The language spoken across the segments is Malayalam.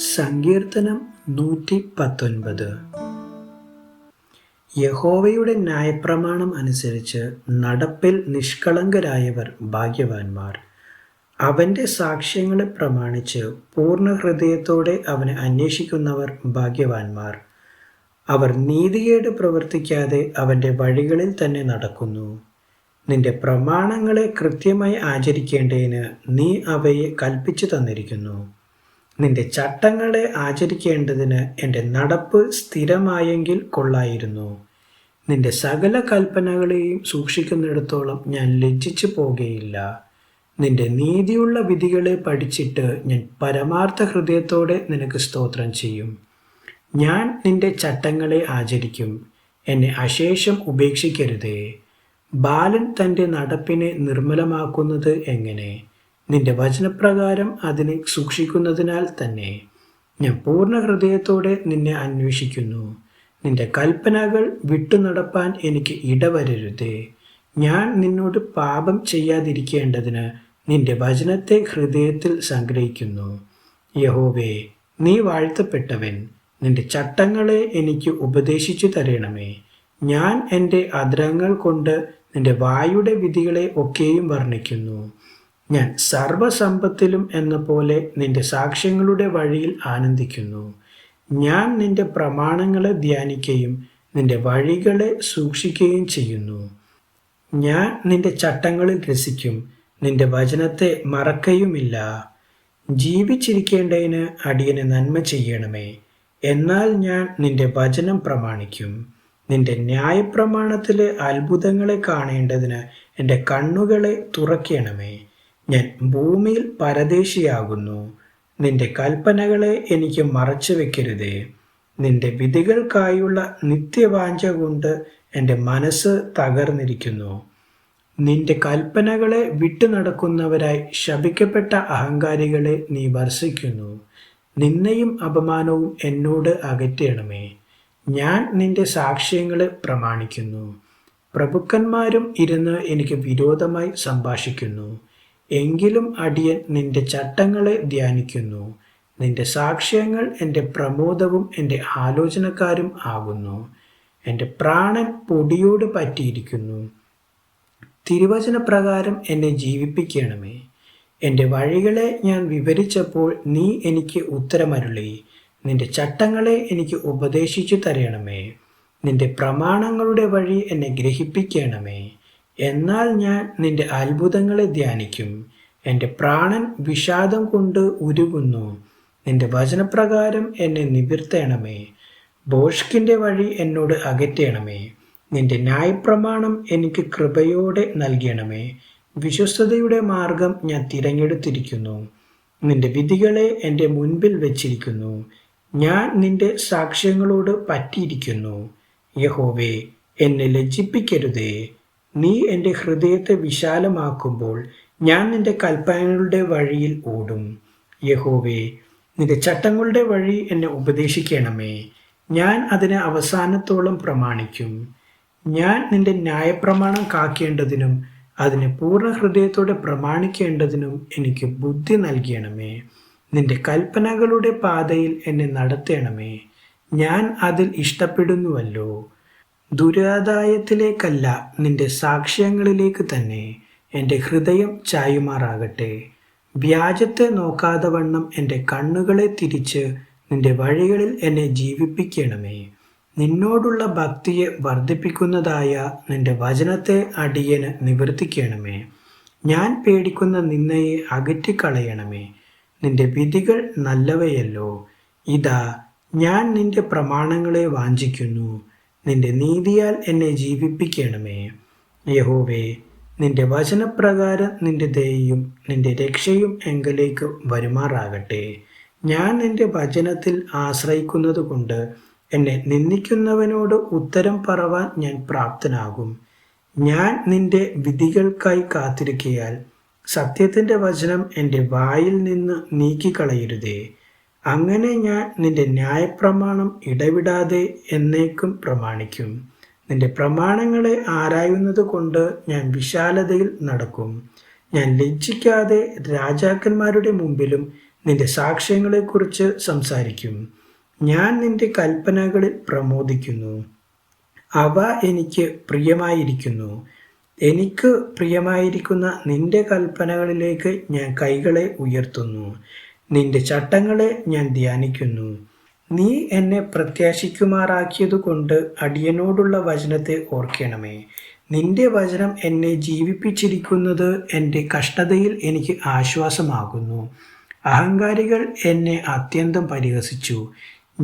സങ്കീർത്തനം 119. യഹോവയുടെ ന്യായപ്രമാണം അനുസരിച്ച് നടപ്പിൽ നിഷ്കളങ്കരായവർ ഭാഗ്യവാന്മാർ. അവൻ്റെ സാക്ഷ്യങ്ങളെ പ്രമാണിച്ച് പൂർണ്ണ ഹൃദയത്തോടെ അവനെ അന്വേഷിക്കുന്നവർ ഭാഗ്യവാന്മാർ. അവർ നീതികേട് പ്രവർത്തിക്കാതെ അവൻ്റെ വഴികളിൽ തന്നെ നടക്കുന്നു. നിന്റെ പ്രമാണങ്ങളെ കൃത്യമായി ആചരിക്കേണ്ടതിന് നീ അവയെ കൽപ്പിച്ചു തന്നിരിക്കുന്നു. നിന്റെ ചട്ടങ്ങളെ ആചരിക്കേണ്ടതിന് എൻ്റെ നടപ്പ് സ്ഥിരമായെങ്കിൽ കൊള്ളായിരുന്നു. നിന്റെ സകല കൽപ്പനകളെയും സൂക്ഷിക്കുന്നിടത്തോളം ഞാൻ ലജ്ജിച്ചു പോകുകയില്ല. നിന്റെ നീതിയുള്ള വിധികളെ പഠിച്ചിട്ട് ഞാൻ പരമാർത്ഥ ഹൃദയത്തോടെ നിനക്ക് സ്തോത്രം ചെയ്യും. ഞാൻ നിന്റെ ചട്ടങ്ങളെ ആചരിക്കും. എന്നെ അശേഷം ഉപേക്ഷിക്കരുതേ. ബാലൻ തൻ്റെ നടപ്പിനെ നിർമ്മലമാക്കുന്നത് എങ്ങനെ? നിന്റെ വചനപ്രകാരം അതിനെ സൂക്ഷിക്കുന്നതിനാൽ തന്നെ. ഞാൻ പൂർണ്ണ ഹൃദയത്തോടെ നിന്നെ അന്വേഷിക്കുന്നു. നിന്റെ കൽപ്പനകൾ വിട്ടു നടപ്പാൻ എനിക്ക് ഇടവരരുതേ. ഞാൻ നിന്നോട് പാപം ചെയ്യാതിരിക്കേണ്ടതിന് നിന്റെ വചനത്തെ ഹൃദയത്തിൽ സംഗ്രഹിക്കുന്നു. യഹോവേ, നീ വാഴ്ത്തപ്പെട്ടവൻ. നിന്റെ ചട്ടങ്ങളെ എനിക്ക് ഉപദേശിച്ചു തരണമേ. ഞാൻ എൻ്റെ അധരങ്ങൾ കൊണ്ട് നിന്റെ വായുടെ വിധികളെ ഒക്കെയും വർണ്ണിക്കുന്നു. ഞാൻ സർവസമ്പത്തിലും എന്ന പോലെ നിന്റെ സാക്ഷ്യങ്ങളുടെ വഴിയിൽ ആനന്ദിക്കുന്നു. ഞാൻ നിന്റെ പ്രമാണങ്ങളെ ധ്യാനിക്കുകയും നിന്റെ വഴികളെ സൂക്ഷിക്കുകയും ചെയ്യുന്നു. ഞാൻ നിന്റെ ചട്ടങ്ങളിൽ രസിക്കും. നിന്റെ വചനത്തെ മറക്കയുമില്ല. ജീവിച്ചിരിക്കേണ്ടതിന് അടിയന് നന്മ ചെയ്യണമേ. എന്നാൽ ഞാൻ നിന്റെ വചനം പ്രമാണിക്കും. നിന്റെ ന്യായപ്രമാണത്തിലെ അത്ഭുതങ്ങളെ കാണേണ്ടതിന് എൻ്റെ കണ്ണുകളെ തുറക്കണമേ. ഞാൻ ഭൂമിയിൽ പരദേശിയാകുന്നു. നിന്റെ കൽപ്പനകളെ എനിക്ക് മറച്ചു വെക്കരുതേ. നിന്റെ വിധികൾക്കായുള്ള നിത്യവാഞ്ച കൊണ്ട് എൻ്റെ മനസ്സ് തകർന്നിരിക്കുന്നു. നിന്റെ കൽപ്പനകളെ വിട്ടു നടക്കുന്നവരായി ശപിക്കപ്പെട്ട അഹങ്കാരികളെ നീ വർഷിക്കുന്നു. നിന്ദയും അപമാനവും എന്നോട് അകറ്റണമേ. ഞാൻ നിന്റെ സാക്ഷ്യങ്ങളെ പ്രമാണിക്കുന്നു. പ്രഭുക്കന്മാരും ഇരുന്ന് എനിക്ക് വിരോധമായി സംഭാഷിക്കുന്നു. എങ്കിലും അടിയൻ നിന്റെ ചട്ടങ്ങളെ ധ്യാനിക്കുന്നു. നിന്റെ സാക്ഷ്യങ്ങൾ എൻ്റെ പ്രമോദവും എൻ്റെ ആലോചനക്കാരും ആകുന്നു. എൻ്റെ പ്രാണൻ പൊടിയോട് പറ്റിയിരിക്കുന്നു. തിരുവചനപ്രകാരം എന്നെ ജീവിപ്പിക്കണമേ. എൻ്റെ വഴികളെ ഞാൻ വിവരിച്ചപ്പോൾ നീ എനിക്ക് ഉത്തരമരുളി. നിന്റെ ചട്ടങ്ങളെ എനിക്ക് ഉപദേശിച്ചു തരണമേ. നിന്റെ പ്രമാണങ്ങളുടെ വഴി എന്നെ ഗ്രഹിപ്പിക്കണമേ. എന്നാൽ ഞാൻ നിന്റെ അത്ഭുതങ്ങളെ ധ്യാനിക്കും. എൻ്റെ പ്രാണൻ വിഷാദം കൊണ്ട് ഉരുകുന്നു. നിന്റെ വചനപ്രകാരം എന്നെ നിവർത്തണമേ. ഭോഷ്കിൻ്റെ വഴി എന്നോട് അകറ്റണമേ. നിന്റെ ന്യായപ്രമാണം എനിക്ക് കൃപയോടെ നൽകണമേ. വിശ്വസ്തതയുടെ മാർഗം ഞാൻ തിരഞ്ഞെടുത്തിരിക്കുന്നു. നിന്റെ വിധികളെ എൻ്റെ മുൻപിൽ വച്ചിരിക്കുന്നു. ഞാൻ നിന്റെ സാക്ഷ്യങ്ങളോട് പറ്റിയിരിക്കുന്നു. യഹോവേ, എന്നെ ലജ്ജിപ്പിക്കരുതേ. നീ എൻ്റെ ഹൃദയത്തെ വിശാലമാക്കുമ്പോൾ ഞാൻ നിന്റെ കൽപ്പനകളുടെ വഴിയിൽ ഓടും. യഹോവേ, നിന്റെ ചട്ടങ്ങളുടെ വഴി എന്നെ ഉപദേശിക്കണമേ. ഞാൻ അതിനെ അവസാനത്തോളം പ്രമാണിക്കും. ഞാൻ നിന്റെ ന്യായപ്രമാണം കാക്കേണ്ടതിനും അതിനെ പൂർണ്ണ ഹൃദയത്തോടെ പ്രമാണിക്കേണ്ടതിനും എനിക്ക് ബുദ്ധി നൽകണമേ. നിന്റെ കൽപ്പനകളുടെ പാതയിൽ എന്നെ നടത്തണമേ. ഞാൻ അതിൽ ഇഷ്ടപ്പെടുന്നുവല്ലോ. ദുരാദായത്തിലേക്കല്ല, നിന്റെ സാക്ഷ്യങ്ങളിലേക്ക് തന്നെ എൻ്റെ ഹൃദയം ചായുമാറാകട്ടെ. വ്യാജത്തെ നോക്കാതെ വണ്ണം എൻ്റെ കണ്ണുകളെ തിരിച്ച് നിന്റെ വഴികളിൽ എന്നെ ജീവിപ്പിക്കണമേ. നിന്നോടുള്ള ഭക്തിയെ വർദ്ധിപ്പിക്കുന്നതായ നിന്റെ വചനത്തെ അടിയന് നിവർത്തിക്കണമേ. ഞാൻ പേടിക്കുന്ന നിന്നയെ അകറ്റിക്കളയണമേ. നിന്റെ വിധികൾ നല്ലവയല്ലോ. ഇതാ, ഞാൻ നിന്റെ പ്രമാണങ്ങളെ വാഞ്ചിക്കുന്നു. നിന്റെ നീതിയാൽ എന്നെ ജീവിപ്പിക്കണമേ. യഹോവേ, നിന്റെ വചനപ്രകാരം നിന്റെ ദയയും നിന്റെ രക്ഷയും എങ്കിലേക്ക് വരുമാറാകട്ടെ. ഞാൻ നിന്റെ വചനത്തിൽ ആശ്രയിക്കുന്നത് കൊണ്ട് എന്നെ നിന്ദിക്കുന്നവനോട് ഉത്തരം പറവാൻ ഞാൻ പ്രാപ്തനാകും. ഞാൻ നിന്റെ വിധികൾക്കായി കാത്തിരിക്കയാൽ സത്യത്തിൻ്റെ വചനം എൻ്റെ വായിൽ നിന്ന് നീക്കിക്കളയരുതേ. അങ്ങനെ ഞാൻ നിന്റെ ന്യായപ്രമാണം ഇടവിടാതെ എന്നേക്കും പ്രമാണിക്കും. നിന്റെ പ്രമാണങ്ങളെ ആരായുന്നത് കൊണ്ട് ഞാൻ വിശാലതയിൽ നടക്കും. ഞാൻ ലജ്ജിക്കാതെ രാജാക്കന്മാരുടെ മുമ്പിലും നിന്റെ സാക്ഷ്യങ്ങളെക്കുറിച്ച് സംസാരിക്കും. ഞാൻ നിന്റെ കൽപ്പനകളിൽ പ്രമോദിക്കുന്നു. അവ എനിക്ക് പ്രിയമായിരിക്കുന്നു. എനിക്ക് പ്രിയമായിരിക്കുന്ന നിന്റെ കൽപ്പനകളിലേക്ക് ഞാൻ കൈകളെ ഉയർത്തുന്നു. നിന്റെ ചട്ടങ്ങളെ ഞാൻ ധ്യാനിക്കുന്നു. നീ എന്നെ പ്രത്യാശിക്കുമാറാക്കിയതുകൊണ്ട് അടിയനോടുള്ള വചനത്തെ ഓർക്കണമേ. നിന്റെ വചനം എന്നെ ജീവിപ്പിച്ചിരിക്കുന്നത് എൻ്റെ കഷ്ടതയിൽ എനിക്ക് ആശ്വാസമാകുന്നു. അഹങ്കാരികൾ എന്നെ അത്യന്തം പരിഹസിച്ചു.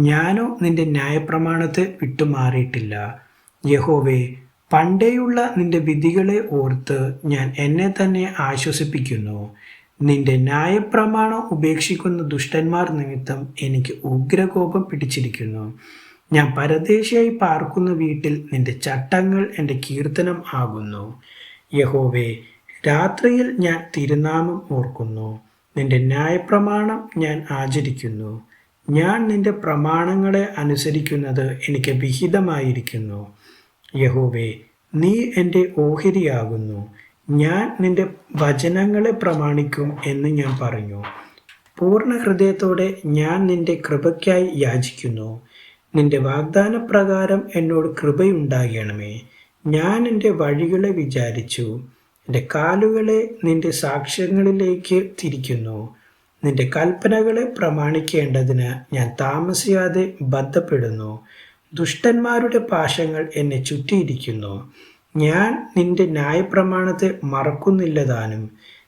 ഞാനോ നിന്റെ ന്യായപ്രമാണത്തെ വിട്ടുമാറിയിട്ടില്ല. യഹോവേ, പണ്ടേയുള്ള നിന്റെ വിധികളെ ഓർത്ത് ഞാൻ എന്നെ തന്നെ ആശ്വസിപ്പിക്കുന്നു. നിന്റെ ന്യായപ്രമാണം ഉപേക്ഷിക്കുന്ന ദുഷ്ടന്മാർ നിമിത്തം എനിക്ക് ഉഗ്രകോപം പിടിച്ചിരിക്കുന്നു. ഞാൻ പരദേശിയായി പാർക്കുന്ന വീട്ടിൽ നിന്റെ ചട്ടങ്ങൾ എൻ്റെ കീർത്തനം ആകുന്നു. യഹോവേ, രാത്രിയിൽ ഞാൻ തിരുനാമം ഓർക്കുന്നു. നിന്റെ ന്യായപ്രമാണം ഞാൻ ആചരിക്കുന്നു. ഞാൻ നിന്റെ പ്രമാണങ്ങളെ അനുസരിക്കുന്നത് എനിക്ക് വിഹിതമായിരിക്കുന്നു. യഹോവേ, നീ എൻ്റെ ഓഹരിയാകുന്നു. ഞാൻ നിന്റെ വചനങ്ങളെ പ്രമാണിക്കും എന്ന് ഞാൻ പറഞ്ഞു. പൂർണ്ണ ഹൃദയത്തോടെ ഞാൻ നിന്റെ കൃപയ്ക്കായി യാചിക്കുന്നു. നിന്റെ വാഗ്ദാനപ്രകാരം എന്നോട് കൃപയുണ്ടാകണമേ. ഞാൻ എൻ്റെ വഴികളെ വിചാരിച്ചു. എൻ്റെ കാലുകളെ നിന്റെ സാക്ഷ്യങ്ങളിലേക്ക് തിരിക്കുന്നു. നിന്റെ കൽപ്പനകളെ പ്രമാണിക്കേണ്ടതിന് ഞാൻ താമസിയാതെ ബദ്ധപ്പെടുന്നു. ദുഷ്ടന്മാരുടെ പാശങ്ങൾ എന്നെ ചുറ്റിയിരിക്കുന്നു. ഞാൻ നിന്റെ ന്യായപ്രമാണത്തെ മറക്കുന്നില്ലതാനും.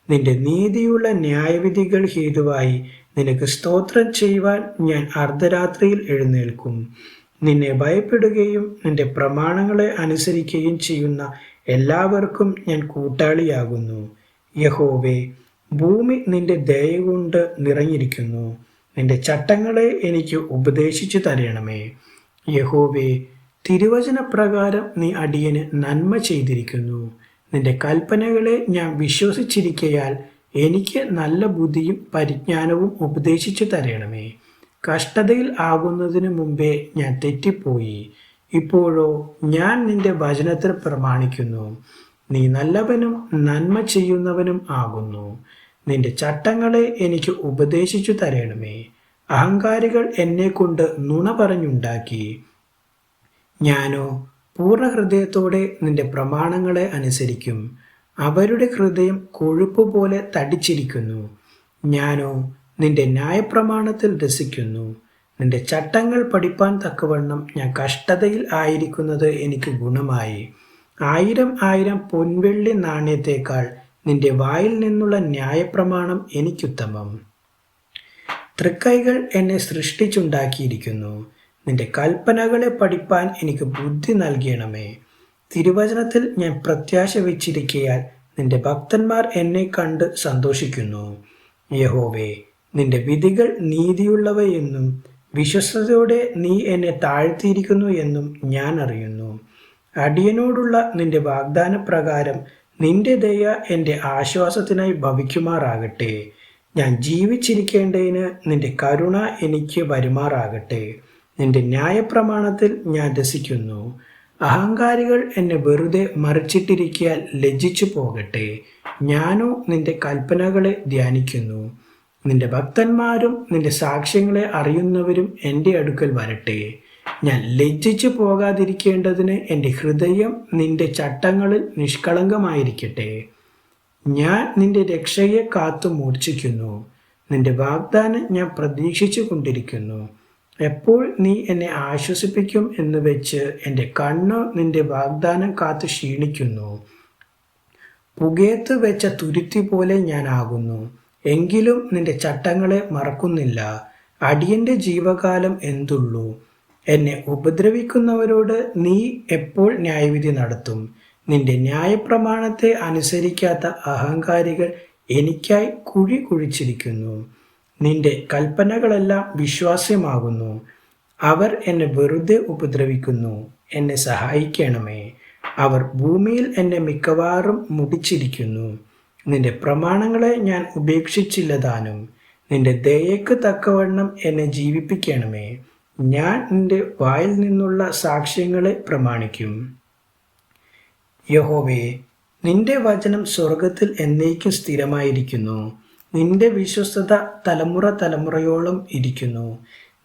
നിന്റെ നീതിയുള്ള ന്യായവിധികൾ ഹേതുവായി നിനക്ക് സ്തോത്രം ചെയ്യുവാൻ ഞാൻ അർദ്ധരാത്രിയിൽ എഴുന്നേൽക്കും. നിന്നെ ഭയപ്പെടുകയും നിന്റെ പ്രമാണങ്ങളെ അനുസരിക്കുകയും ചെയ്യുന്ന എല്ലാവർക്കും ഞാൻ കൂട്ടാളിയാകുന്നു. യഹോവേ, ഭൂമി നിന്റെ ദയ കൊണ്ട് നിറഞ്ഞിരിക്കുന്നു. നിന്റെ ചട്ടങ്ങളെ എനിക്ക് ഉപദേശിച്ചു തരണമേ. യഹോവേ, തിരുവചനപ്രകാരം നീ അടിയന് നന്മ ചെയ്തിരിക്കുന്നു. നിന്റെ കൽപ്പനകളെ ഞാൻ വിശ്വസിച്ചിരിക്കയാൽ എനിക്ക് നല്ല ബുദ്ധിയും പരിജ്ഞാനവും ഉപദേശിച്ചു തരണമേ. കഷ്ടതയിൽ ആകുന്നതിനു മുമ്പേ ഞാൻ തെറ്റിപ്പോയി. ഇപ്പോഴോ ഞാൻ നിന്റെ വചനത്തിൽ പ്രമാണിക്കുന്നു. നീ നല്ലവനും നന്മ ചെയ്യുന്നവനും ആകുന്നു. നിന്റെ ചട്ടങ്ങളെ എനിക്ക് ഉപദേശിച്ചു തരണമേ. അഹങ്കാരികൾ എന്നെക്കൊണ്ട് നുണ പറഞ്ഞുണ്ടാക്കി. ഞാനോ പൂർണ്ണ ഹൃദയത്തോടെ നിന്റെ പ്രമാണങ്ങളെ അനുസരിക്കും. അവരുടെ ഹൃദയം കൊഴുപ്പ് പോലെ തടിച്ചിരിക്കുന്നു. ഞാനോ നിന്റെ ന്യായപ്രമാണത്തിൽ രസിക്കുന്നു. നിന്റെ ചട്ടങ്ങൾ പഠിപ്പാൻ തക്കവണ്ണം ഞാൻ കഷ്ടതയിൽ ആയിരിക്കുന്നത് എനിക്ക് ഗുണമായി. 1000 പൊൻവെള്ളി നാണ്യത്തേക്കാൾ നിന്റെ വായിൽ നിന്നുള്ള ന്യായപ്രമാണം എനിക്കുത്തമം. തൃക്കൈകൾ എന്നെ സൃഷ്ടിച്ചുണ്ടാക്കിയിരിക്കുന്നു. നിന്റെ കൽപ്പനകളെ പഠിപ്പാൻ എനിക്ക് ബുദ്ധി നൽകണമേ. തിരുവചനത്തിൽ ഞാൻ പ്രത്യാശ വെച്ചിരിക്കയാൽ നിന്റെ ഭക്തന്മാർ എന്നെ കണ്ട് സന്തോഷിക്കുന്നു. യഹോവേ, നിന്റെ വിധികൾ നീതിയുള്ളവയെന്നും വിശ്വസ്തയോടെ നീ എന്നെ താഴ്ത്തിയിരിക്കുന്നു എന്നും ഞാൻ അറിയുന്നു. അടിയനോടുള്ള നിന്റെ വാഗ്ദാനപ്രകാരം നിന്റെ ദയ എൻ്റെ ആശ്വാസത്തിനായി ഭവിക്കുമാറാകട്ടെ. ഞാൻ ജീവിച്ചിരിക്കേണ്ടതിന് നിന്റെ കരുണ എനിക്ക് വരുമാറാകട്ടെ. നിന്റെ ന്യായപ്രമാണത്തിൽ ഞാൻ രസിക്കുന്നു. അഹങ്കാരികൾ എന്നെ വെറുതെ മറിച്ചിട്ടിരിക്കാൻ ലജ്ജിച്ചു പോകട്ടെ. ഞാനോ നിന്റെ കൽപ്പനകളെ ധ്യാനിക്കുന്നു. നിന്റെ ഭക്തന്മാരും നിന്റെ സാക്ഷ്യങ്ങളെ അറിയുന്നവരും എൻ്റെ അടുക്കൽ വരട്ടെ. ഞാൻ ലജ്ജിച്ചു പോകാതിരിക്കേണ്ടതിന് എൻ്റെ ഹൃദയം നിന്റെ ചട്ടങ്ങളിൽ നിഷ്കളങ്കമായിരിക്കട്ടെ. ഞാൻ നിന്റെ രക്ഷയെ കാത്തു മൂർച്ഛിക്കുന്നു. നിന്റെ വാഗ്ദാനം ഞാൻ പ്രതീക്ഷിച്ചു കൊണ്ടിരിക്കുന്നു. എപ്പോൾ നീ എന്നെ ആശ്വസിപ്പിക്കും എന്ന് വെച്ച് എൻ്റെ കണ്ണ് നിന്റെ വാഗ്ദാനം കാത്തു ക്ഷീണിക്കുന്നു. പുകയത്ത് വെച്ച തുരുത്തി പോലെ ഞാൻ ആകുന്നു. എങ്കിലും നിന്റെ ചട്ടങ്ങളെ മറക്കുന്നില്ല. അടിയന്റെ ജീവകാലം എന്തുള്ളൂ. എന്നെ ഉപദ്രവിക്കുന്നവരോട് നീ എപ്പോൾ ന്യായവിധി നടത്തും? നിന്റെ ന്യായപ്രമാണത്തെ അനുസരിക്കാത്ത അഹങ്കാരികൾ എനിക്കായി കുഴി കുഴിച്ചിരിക്കുന്നു. നിന്റെ കൽപ്പനകളെല്ലാം വിശ്വാസ്യമാകുന്നു. അവർ എന്നെ വെറുതെ ഉപദ്രവിക്കുന്നു. എന്നെ സഹായിക്കണമേ. അവർ ഭൂമിയിൽ എന്നെ മിക്കവാറും മുടിച്ചിരിക്കുന്നു. നിന്റെ പ്രമാണങ്ങളെ ഞാൻ ഉപേക്ഷിച്ചില്ലതാനും. നിന്റെ ദയയ്ക്ക് തക്കവണ്ണം എന്നെ ജീവിപ്പിക്കണമേ. ഞാൻ നിന്റെ വായിൽ നിന്നുള്ള സാക്ഷ്യങ്ങളെ പ്രമാണിക്കും. യഹോവേ, നിന്റെ വചനം സ്വർഗത്തിൽ എന്നേക്കും സ്ഥിരമായിരിക്കുന്നു. നിന്റെ വിശ്വസ്തത തലമുറ തലമുറയോളം ഇരിക്കുന്നു.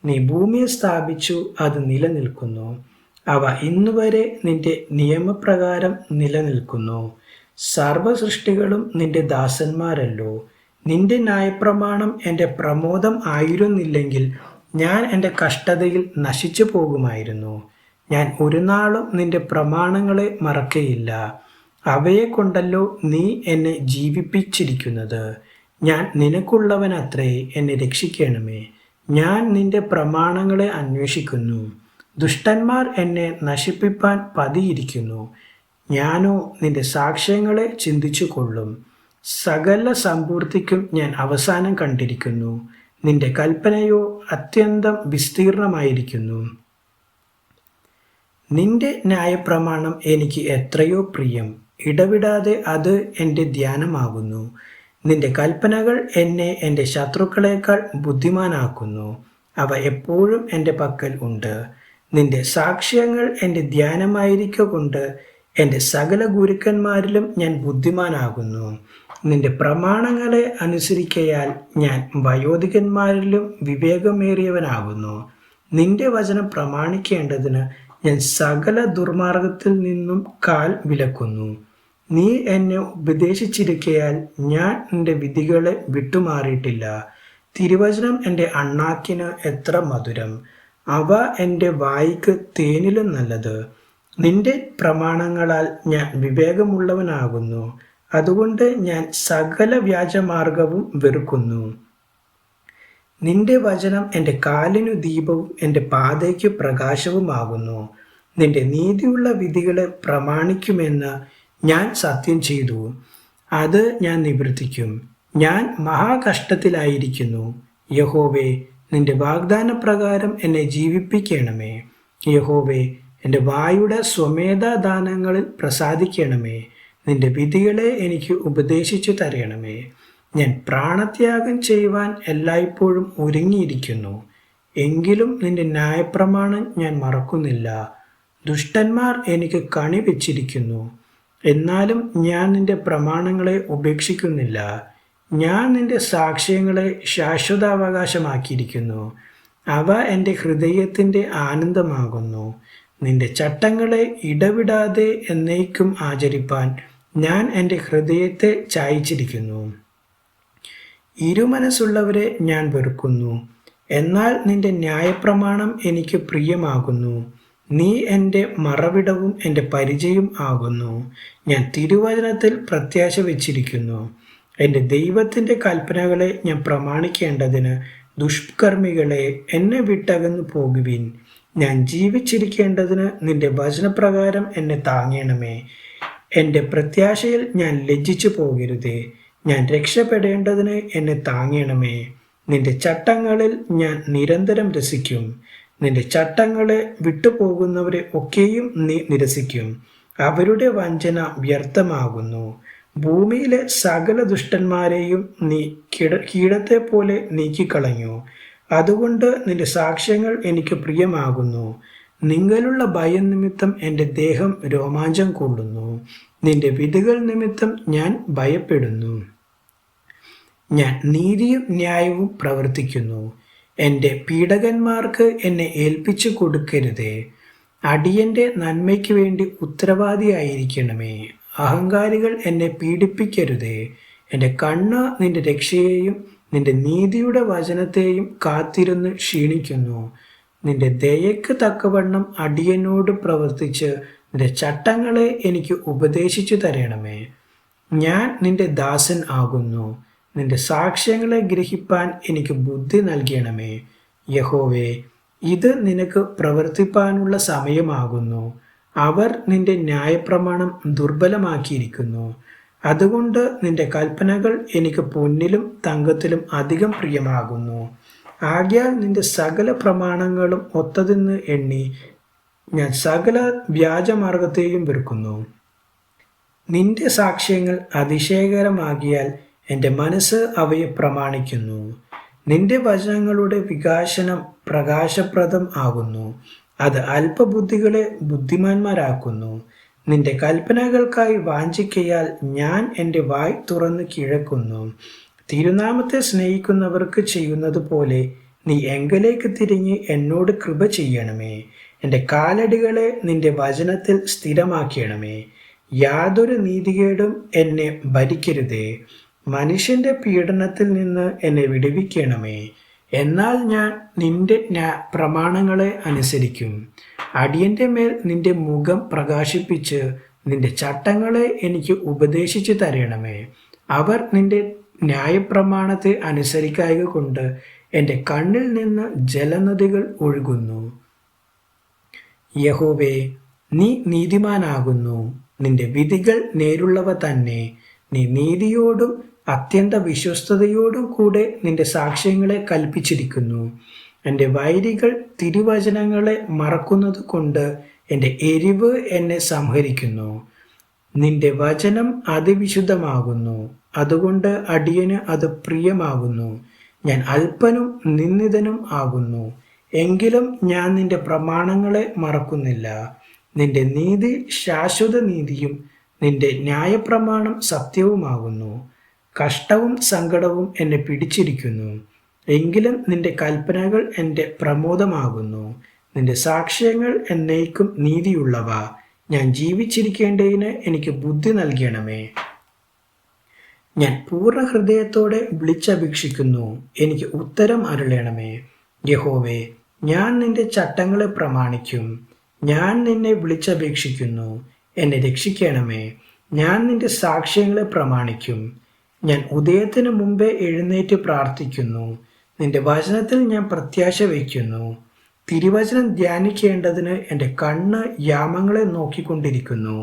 നീ ഭൂമിയെ സ്ഥാപിച്ചു, അത് നിലനിൽക്കുന്നു. അവ ഇന്നുവരെ നിന്റെ നിയമപ്രകാരം നിലനിൽക്കുന്നു. സർവസൃഷ്ടികളും നിന്റെ ദാസന്മാരല്ലോ. നിന്റെ ന്യായപ്രമാണം എൻ്റെ പ്രമോദം ആയിരുന്നില്ലെങ്കിൽ ഞാൻ എൻ്റെ കഷ്ടതയിൽ നശിച്ചു പോകുമായിരുന്നു. ഞാൻ ഒരു നാളും നിന്റെ പ്രമാണങ്ങളെ മറക്കയില്ല. അവയെ കൊണ്ടല്ലോ നീ എന്നെ ജീവിപ്പിച്ചിരിക്കുന്നത്. ഞാൻ നിനക്കുള്ളവനത്രേ, എന്നെ രക്ഷിക്കണമേ. ഞാൻ നിന്റെ പ്രമാണങ്ങളെ അന്വേഷിക്കുന്നു. ദുഷ്ടന്മാർ എന്നെ നശിപ്പിപ്പാൻ പതിയിരിക്കുന്നു. ഞാനോ നിന്റെ സാക്ഷ്യങ്ങളെ ചിന്തിച്ചു കൊള്ളും. സകല സമ്പൂർത്തിക്കും ഞാൻ അവസാനം കണ്ടിരിക്കുന്നു. നിന്റെ കൽപ്പനയോ അത്യന്തം വിസ്തീർണമായിരിക്കുന്നു. നിന്റെ ന്യായപ്രമാണം എനിക്ക് എത്രയോ പ്രിയം. ഇടവിടാതെ അത് എൻ്റെ ധ്യാനമാകുന്നു. നിന്റെ കൽപ്പനകൾ എന്നെ എൻ്റെ ശത്രുക്കളേക്കാൾ ബുദ്ധിമാനാക്കുന്നു. അവ എപ്പോഴും എൻ്റെ പക്കൽ ഉണ്ട്. നിന്റെ സാക്ഷ്യങ്ങൾ എൻ്റെ ധ്യാനമായിരിക്കൊണ്ട് എൻ്റെ സകല ഗുരുക്കന്മാരിലും ഞാൻ ബുദ്ധിമാനാകുന്നു. നിന്റെ പ്രമാണങ്ങളെ അനുസരിക്കയാൽ ഞാൻ വയോധികന്മാരിലും വിവേകമേറിയവനാകുന്നു. നിന്റെ വചനം പ്രമാണിക്കേണ്ടതിന് ഞാൻ സകല ദുർമാർഗത്തിൽ നിന്നും കാൽ വിലക്കുന്നു. നീ എന്നെ ഉപദേശിച്ചിരിക്കയാൽ ഞാൻ നിന്റെ വിധികളെ വിട്ടുമാറിയിട്ടില്ല. തിരുവചനം എൻ്റെ അണ്ണാക്കിന് എത്ര മധുരം! അവ എൻ്റെ വായ്ക്ക് തേനിലും നല്ലത്. നിന്റെ പ്രമാണങ്ങളാൽ ഞാൻ വിവേകമുള്ളവനാകുന്നു. അതുകൊണ്ട് ഞാൻ സകല വ്യാജമാർഗവും വെറുക്കുന്നു. നിന്റെ വചനം എൻ്റെ കാലിനു ദീപവും എൻ്റെ പാതയ്ക്ക് പ്രകാശവുമാകുന്നു. നിന്റെ നീതിയുള്ള വിധികളെ പ്രമാണിക്കുമെന്ന് ഞാൻ സത്യം ചെയ്തു. അത് ഞാൻ നിവർത്തിക്കും. ഞാൻ മഹാകഷ്ടത്തിലായിരിക്കുന്നു. യഹോവേ, നിന്റെ വാഗ്ദാനപ്രകാരം എന്നെ ജീവിപ്പിക്കണമേ. യഹോവേ, എൻ്റെ വായുടെ സ്വമേധാദാനങ്ങളിൽ പ്രസാദിക്കണമേ. നിന്റെ വിധികളെ എനിക്ക് ഉപദേശിച്ചു തരണമേ. ഞാൻ പ്രാണത്യാഗം ചെയ്യുവാൻ എല്ലായ്പ്പോഴും ഒരുങ്ങിയിരിക്കുന്നു. എങ്കിലും നിന്റെ ന്യായപ്രമാണം ഞാൻ മറക്കുന്നില്ല. ദുഷ്ടന്മാർ എനിക്ക് കണി വെച്ചിരിക്കുന്നു. എന്നാലും ഞാൻ നിന്റെ പ്രമാണങ്ങളെ ഉപേക്ഷിക്കുന്നില്ല. ഞാൻ നിന്റെ സാക്ഷ്യങ്ങളെ ശാശ്വതാവകാശമാക്കിയിരിക്കുന്നു. അവ എൻ്റെ ഹൃദയത്തിൻ്റെ ആനന്ദമാകുന്നു. നിന്റെ ചട്ടങ്ങളെ ഇടവിടാതെ എന്നേക്കും ആചരിപ്പാൻ ഞാൻ എൻ്റെ ഹൃദയത്തെ ചായ്ച്ചിരിക്കുന്നു. ഇരുമനസ്സുള്ളവരെ ഞാൻ വെറുക്കുന്നു. എന്നാൽ നിന്റെ ന്യായപ്രമാണം എനിക്ക് പ്രിയമാകുന്നു. നീ എൻ്റെ മറവിടവും എൻ്റെ പരിചയം ആകുന്നു. ഞാൻ തിരുവചനത്തിൽ പ്രത്യാശ വെച്ചിരിക്കുന്നു. എൻ്റെ ദൈവത്തിൻ്റെ കൽപ്പനകളെ ഞാൻ പ്രമാണിക്കേണ്ടതിന് ദുഷ്കർമ്മികളെ എന്നെ വിട്ടകന്നു പോകുവിൻ. ഞാൻ ജീവിച്ചിരിക്കേണ്ടതിന് നിന്റെ വചനപ്രകാരം എന്നെ താങ്ങണമേ. എൻ്റെ പ്രത്യാശയിൽ ഞാൻ ലജ്ജിച്ചു പോകരുതേ. ഞാൻ രക്ഷപ്പെടേണ്ടതിന് എന്നെ താങ്ങണമേ. നിന്റെ ചട്ടങ്ങളിൽ ഞാൻ നിരന്തരം രസിക്കും. നിന്റെ ചട്ടങ്ങളെ വിട്ടുപോകുന്നവരെ ഒക്കെയും നീ നിരസിക്കും. അവരുടെ വഞ്ചന വ്യർത്ഥമാകുന്നു. ഭൂമിയിലെ സകല ദുഷ്ടന്മാരെയും നീ കീടത്തെ പോലെ നീക്കിക്കളഞ്ഞു. അതുകൊണ്ട് നിന്റെ സാക്ഷ്യങ്ങൾ എനിക്ക് പ്രിയമാകുന്നു. നിങ്ങളുള്ള ഭയം നിമിത്തം എൻ്റെ ദേഹം രോമാഞ്ചം കൊള്ളുന്നു. നിന്റെ വിധികൾ നിമിത്തം ഞാൻ ഭയപ്പെടുന്നു. ഞാൻ നീതിയും ന്യായവും പ്രവർത്തിക്കുന്നു. എൻ്റെ പീഡകന്മാർക്ക് എന്നെ ഏൽപ്പിച്ചു കൊടുക്കരുതേ. അടിയൻ്റെ നന്മയ്ക്ക് വേണ്ടി ഉത്തരവാദിയായിരിക്കണമേ. അഹങ്കാരികൾ എന്നെ പീഡിപ്പിക്കരുതേ. എൻ്റെ കണ്ണ് നിന്റെ രക്ഷയെയും നിന്റെ നീതിയുടെ വചനത്തെയും കാത്തിരുന്ന് ക്ഷീണിക്കുന്നു. നിന്റെ ദയയ്ക്ക് തക്കവണ്ണം അടിയനോട് പ്രവർത്തിച്ച് നിന്റെ ചട്ടങ്ങളെ എനിക്ക് ഉപദേശിച്ചു തരണമേ. ഞാൻ നിന്റെ ദാസൻ ആകുന്നു. നിന്റെ സാക്ഷ്യങ്ങളെ ഗ്രഹിപ്പാൻ എനിക്ക് ബുദ്ധി നൽകണമേ. യഹോവേ, ഇത് നിനക്ക് പ്രവർത്തിപ്പാനുള്ള സമയമാകുന്നു. അവർ നിന്റെ ന്യായപ്രമാണം ദുർബലമാക്കിയിരിക്കുന്നു. അതുകൊണ്ട് നിന്റെ കൽപ്പനകൾ എനിക്ക് പൊന്നിലും തങ്കത്തിലും അധികം പ്രിയമാകുന്നു. ആകയാൽ നിന്റെ സകല പ്രമാണങ്ങളും ഒത്തതെന്ന് എണ്ണി ഞാൻ സകല വ്യാജമാർഗത്തെയും വെറുക്കുന്നു. നിന്റെ സാക്ഷ്യങ്ങൾ അതിശയകരമാകിയാൽ എൻ്റെ മനസ്സ് അവയെ പ്രമാണിക്കുന്നു. നിന്റെ വചനങ്ങളുടെ വികാസനം പ്രകാശപ്രദം ആകുന്നു. അത് അല്പബുദ്ധികളെ ബുദ്ധിമാന്മാരാക്കുന്നു. നിന്റെ കൽപ്പനകൾക്കായി വാഞ്ചിക്കയാൽ ഞാൻ എൻ്റെ വായ് തുറന്ന് കിഴക്കുന്നു. തിരുനാമത്തെ സ്നേഹിക്കുന്നവർക്ക് ചെയ്യുന്നത് പോലെ നീ എങ്കലേക്ക് തിരിഞ്ഞ് എന്നോട് കൃപ ചെയ്യണമേ. എൻ്റെ കാലടികളെ നിന്റെ വചനത്തിൽ സ്ഥിരമാക്കണമേ. യാതൊരു നീതികേടും എന്നെ ഭരിക്കരുതേ. മനുഷ്യന്റെ പീഡനത്തിൽ നിന്ന് എന്നെ വിടുവിക്കണമേ. എന്നാൽ ഞാൻ നിന്റെ പ്രമാണങ്ങളെ അനുസരിക്കും. അടിയന്റെ മേൽ നിന്റെ മുഖം പ്രകാശിപ്പിച്ച് നിന്റെ ചട്ടങ്ങളെ എനിക്ക് ഉപദേശിച്ചു തരണമേ. അവർ നിന്റെ ന്യായപ്രമാണത്തെ അനുസരിക്കായക കൊണ്ട് എൻ്റെ കണ്ണിൽ നിന്ന് ജലനദികൾ ഒഴുകുന്നു. യഹോവേ, നീ നീതിമാനാകുന്നു. നിന്റെ വിധികൾ നേരുള്ളവ തന്നെ. നീ നീതിയോടും അത്യന്ത വിശ്വസ്തയോടും കൂടെ നിന്റെ സാക്ഷ്യങ്ങളെ കൽപ്പിച്ചിരിക്കുന്നു. എൻ്റെ വൈരികൾ തിരുവചനങ്ങളെ മറക്കുന്നത് കൊണ്ട് എൻ്റെ എരിവ് എന്നെ സംഹരിക്കുന്നു. നിന്റെ വചനം അതിവിശുദ്ധമാകുന്നു, അതുകൊണ്ട് അടിയന് അത് പ്രിയമാകുന്നു. ഞാൻ അല്പനും നിന്ദിതനും ആകുന്നു, എങ്കിലും ഞാൻ നിന്റെ പ്രമാണങ്ങളെ മറക്കുന്നില്ല. നിന്റെ നീതി ശാശ്വത നീതിയും നിന്റെ ന്യായപ്രമാണം സത്യവുമാകുന്നു. കഷ്ടവും സങ്കടവും എന്നെ പിടിച്ചിരിക്കുന്നു, എങ്കിലും നിന്റെ കൽപ്പനകൾ എൻ്റെ പ്രമോദമാകുന്നു. നിന്റെ സാക്ഷ്യങ്ങൾ എന്നേക്കും നീതിയുള്ളവ. ഞാൻ ജീവിച്ചിരിക്കേണ്ടതിന് എനിക്ക് ബുദ്ധി നൽകണമേ. ഞാൻ പൂർണ്ണ ഹൃദയത്തോടെ വിളിച്ചപേക്ഷിക്കുന്നു, എനിക്ക് ഉത്തരം അരുളണമേ. യഹോവേ, ഞാൻ നിന്റെ ചട്ടങ്ങളെ പ്രമാണിക്കും. ഞാൻ നിന്നെ വിളിച്ചപേക്ഷിക്കുന്നു, എന്നെ രക്ഷിക്കണമേ. ഞാൻ നിന്റെ സാക്ഷ്യങ്ങളെ പ്രമാണിക്കും. ഞാൻ ഉദയത്തിന് മുമ്പേ എഴുന്നേറ്റ് പ്രാർത്ഥിക്കുന്നു. നിന്റെ വചനത്തിൽ ഞാൻ പ്രത്യാശ വയ്ക്കുന്നു. തിരുവചനം ധ്യാനിക്കേണ്ടതിന് എൻ്റെ കണ്ണ് യാമങ്ങളെ നോക്കിക്കൊണ്ടിരിക്കുന്നു.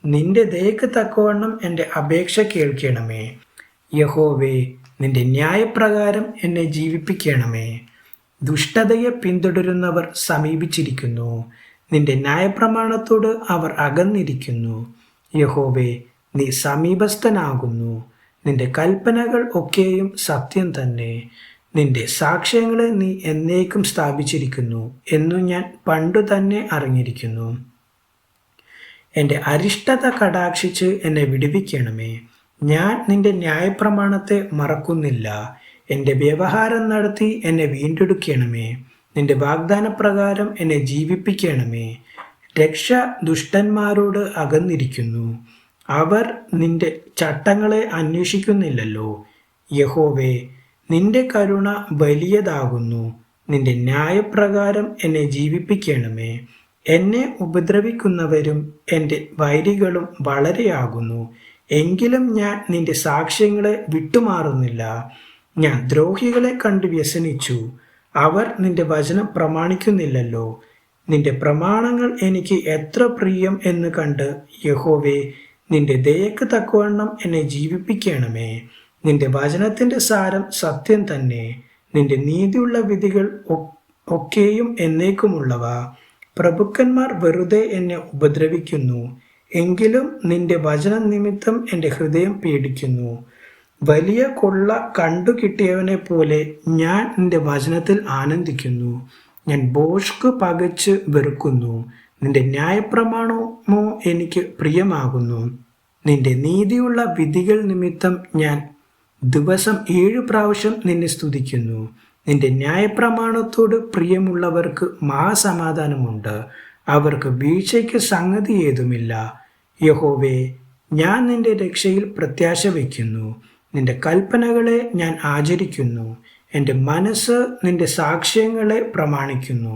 നിന്റെ ദയക്ക് തക്കവണ്ണം എൻ്റെ അപേക്ഷ കേൾക്കണമേ. യഹോവേ, നിന്റെ ന്യായപ്രകാരം എന്നെ ജീവിപ്പിക്കണമേ. ദുഷ്ടതയെ പിന്തുടരുന്നവർ സമീപിച്ചിരിക്കുന്നു, നിന്റെ ന്യായപ്രമാണത്തോട് അവർ അകന്നിരിക്കുന്നു. യഹോവേ, നീ സമീപസ്ഥനാകുന്നു. നിന്റെ കൽപ്പനകൾ ഒക്കെയും സത്യം തന്നെ. നിന്റെ സാക്ഷ്യങ്ങളെ നീ എന്നേക്കും സ്ഥാപിച്ചിരിക്കുന്നു എന്നു ഞാൻ പണ്ടു തന്നെ അറിഞ്ഞിരിക്കുന്നു. എൻ്റെ അരിഷ്ടത കടാക്ഷിച്ച് എന്നെ വിടുവിക്കണമേ. ഞാൻ നിന്റെ ന്യായപ്രമാണത്തെ മറക്കുന്നില്ല. എൻ്റെ വ്യവഹാരം നടത്തി എന്നെ വീണ്ടെടുക്കണമേ. നിന്റെ വാഗ്ദാനപ്രകാരം എന്നെ ജീവിപ്പിക്കണമേ. രക്ഷ ദുഷ്ടന്മാരോട് അകന്നിരിക്കുന്നു, അവർ നിന്റെ ചട്ടങ്ങളെ അന്വേഷിക്കുന്നില്ലല്ലോ. യഹോവേ, നിന്റെ കരുണ വലിയതാകുന്നു. നിന്റെ ന്യായപ്രകാരം എന്നെ ജീവിപ്പിക്കണമേ. എന്നെ ഉപദ്രവിക്കുന്നവരും എൻ്റെ വൈരികളും വളരെയാകുന്നു, എങ്കിലും ഞാൻ നിന്റെ സാക്ഷ്യങ്ങളെ വിട്ടുമാറുന്നില്ല. ഞാൻ ദ്രോഹികളെ കണ്ട് വ്യസനിച്ചു, അവർ നിന്റെ വചനം പ്രമാണിക്കുന്നില്ലല്ലോ. നിന്റെ പ്രമാണങ്ങൾ എനിക്ക് എത്ര പ്രിയം എന്ന് കണ്ട് യഹോവേ, നിന്റെ ദയക്ക് തക്കവണ്ണം എന്നെ ജീവിപ്പിക്കണമേ. നിന്റെ വചനത്തിൻ്റെ സാരം സത്യം തന്നെ. നിന്റെ നീതിയുള്ള വിധികൾ ഒക്കെയും എന്നേക്കുമുള്ളവ. പ്രഭുക്കന്മാർ വെറുതെ എന്നെ ഉപദ്രവിക്കുന്നു, എങ്കിലും നിന്റെ വചനം നിമിത്തം എൻ്റെ ഹൃദയം പേടിക്കുന്നു. വലിയ കൊള്ള കണ്ടു കിട്ടിയവനെ പോലെ ഞാൻ നിന്റെ വചനത്തിൽ ആനന്ദിക്കുന്നു. ഞാൻ ഭോഷ്ക് പകച്ച് വെറുക്കുന്നു. നിന്റെ ന്യായപ്രമാണമോ എനിക്ക് പ്രിയമാകുന്നു. നിന്റെ നീതിയുള്ള വിധികൾ നിമിത്തം ഞാൻ ദിവസം 7 പ്രാവശ്യം നിന്നെ സ്തുതിക്കുന്നു. നിന്റെ ന്യായപ്രമാണത്തോട് പ്രിയമുള്ളവർക്ക് മഹാസമാധാനമുണ്ട്, അവർക്ക് വീഴ്ചയ്ക്ക് സംഗതി ഏതുമില്ല. യഹോവേ, ഞാൻ നിന്റെ രക്ഷയിൽ പ്രത്യാശ വയ്ക്കുന്നു. നിന്റെ കൽപ്പനകളെ ഞാൻ ആചരിക്കുന്നു. എൻ്റെ മനസ്സ് നിന്റെ സാക്ഷ്യങ്ങളെ പ്രമാണിക്കുന്നു,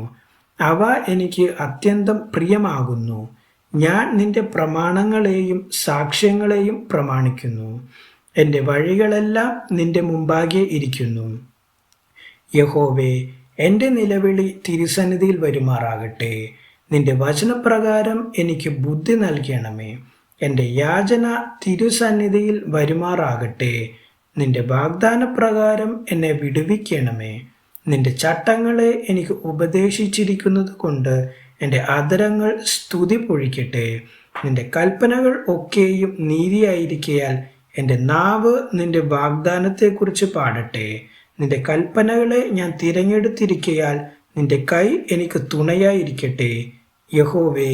അവ എനിക്ക് അത്യന്തം പ്രിയമാകുന്നു. ഞാൻ നിന്റെ പ്രമാണങ്ങളെയും സാക്ഷ്യങ്ങളെയും പ്രമാണിക്കുന്നു. എൻ്റെ വഴികളെല്ലാം നിന്റെ മുമ്പാകെ ഇരിക്കുന്നു. യഹോവേ, എൻ്റെ നിലവിളി തിരുസന്നിധിയിൽ വരുമാറാകട്ടെ. നിന്റെ വചനപ്രകാരം എനിക്ക് ബുദ്ധി നൽകണമേ. എൻ്റെ യാചന തിരുസന്നിധിയിൽ വരുമാറാകട്ടെ. നിന്റെ വാഗ്ദാനപ്രകാരം എന്നെ വിടുവിക്കണമേ. നിന്റെ ചട്ടങ്ങളെ എനിക്ക് ഉപദേശിച്ചിരിക്കുന്നത് കൊണ്ട് എൻ്റെ അധരങ്ങൾ സ്തുതി പൊഴിക്കട്ടെ. നിന്റെ കൽപ്പനകൾ ഒക്കെയും നീതിയായിരിക്കയാൽ എൻ്റെ നാവ് നിന്റെ വാഗ്ദാനത്തെക്കുറിച്ച് പാടട്ടെ. നിന്റെ കൽപ്പനകളെ ഞാൻ തിരഞ്ഞെടുത്തിരിക്കയാൽ നിന്റെ കൈ എനിക്ക് തുണയായിരിക്കട്ടെ. യഹോവേ,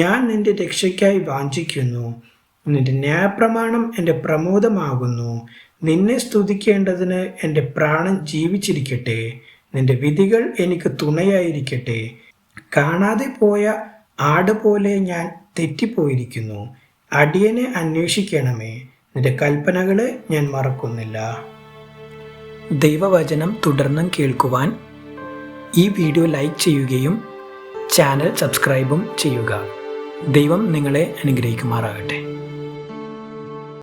ഞാൻ നിന്റെ രക്ഷയ്ക്കായി വാഞ്ചിക്കുന്നു. നിന്റെ ന്യായപ്രമാണം എൻ്റെ പ്രമോദമാകുന്നു. നിന്നെ സ്തുതിക്കേണ്ടതിന് എൻ്റെ പ്രാണൻ ജീവിച്ചിരിക്കട്ടെ. നിന്റെ വിധികൾ എനിക്ക് തുണയായിരിക്കട്ടെ. കാണാതെ പോയ ആട് പോലെ ഞാൻ തെറ്റിപ്പോയിരിക്കുന്നു. അടിയനെ അന്വേഷിക്കണമേ. നിന്റെ കൽപ്പനകളെ ഞാൻ മറക്കുന്നില്ല. ദൈവവചനം തുടർന്നും കേൾക്കുവാൻ ഈ വീഡിയോ ലൈക്ക് ചെയ്യുകയും ചാനൽ സബ്സ്ക്രൈബും ചെയ്യുക. ദൈവം നിങ്ങളെ അനുഗ്രഹിക്കുമാറാകട്ടെ.